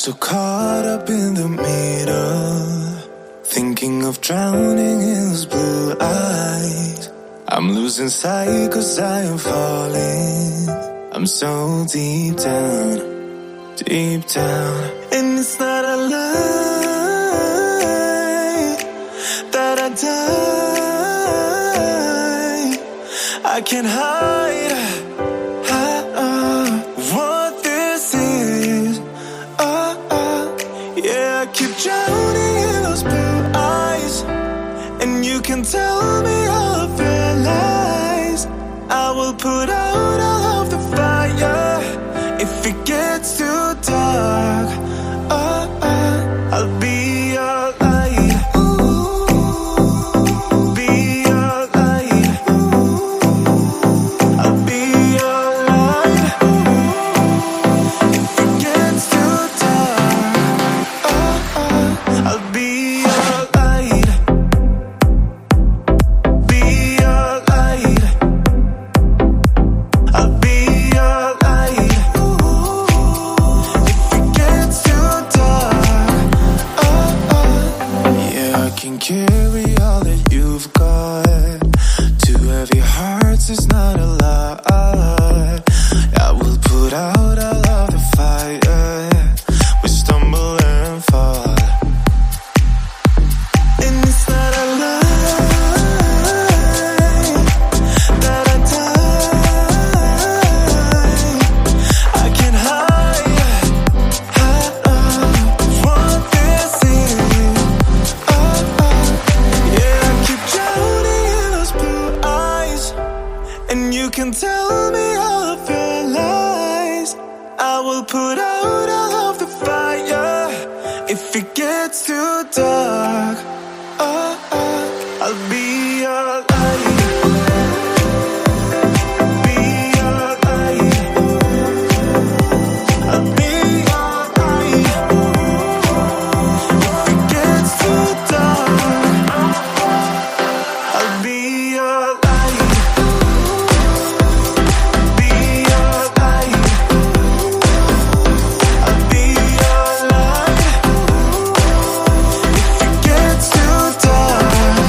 so caught up in the middle, thinking of drowning in those blue eyes. I'm losing sight 'cause I am falling. I'm so deep down, deep down. And it's not a lie that I die. I can't hide what this is. Yeah, I keep drowning in those blue eyes, and you can tell me all of your lies. I will put out all of the fire if it gets too dark. I'll be your light. Be your light. I'll be your light. If it gets too dark, I'll be your light. Be your light. I'll be your light. If it gets too dark, yeah, I can carry all that you've got. Two heavy hearts is not a lot. I will put out all of the fire. We stumble and fall, and it's not a lie that I die. I can't hide what this is. Yeah, I keep drowning in those blue eyes, and you can tell me all of your lies. I will put out all of the fire if it gets too dark. I'll be your light. Be your light. I'll be your light. If it gets too dark, I'll be your light. Be your light. I'll be your light. If it gets too dark,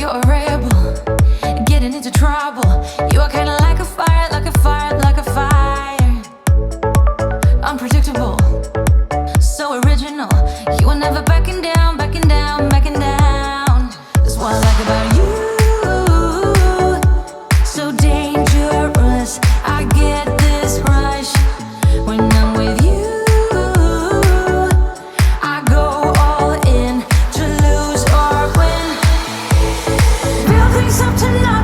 You're a rebel, getting into trouble. You are kinda like a fire, like a fire, like a fire. Unpredictable, so original. You are never backing down, backing down, backing down. That's what I like about you. So dangerous, I get this rush when I'm with you. I go all in to lose or win. Build things up tonight.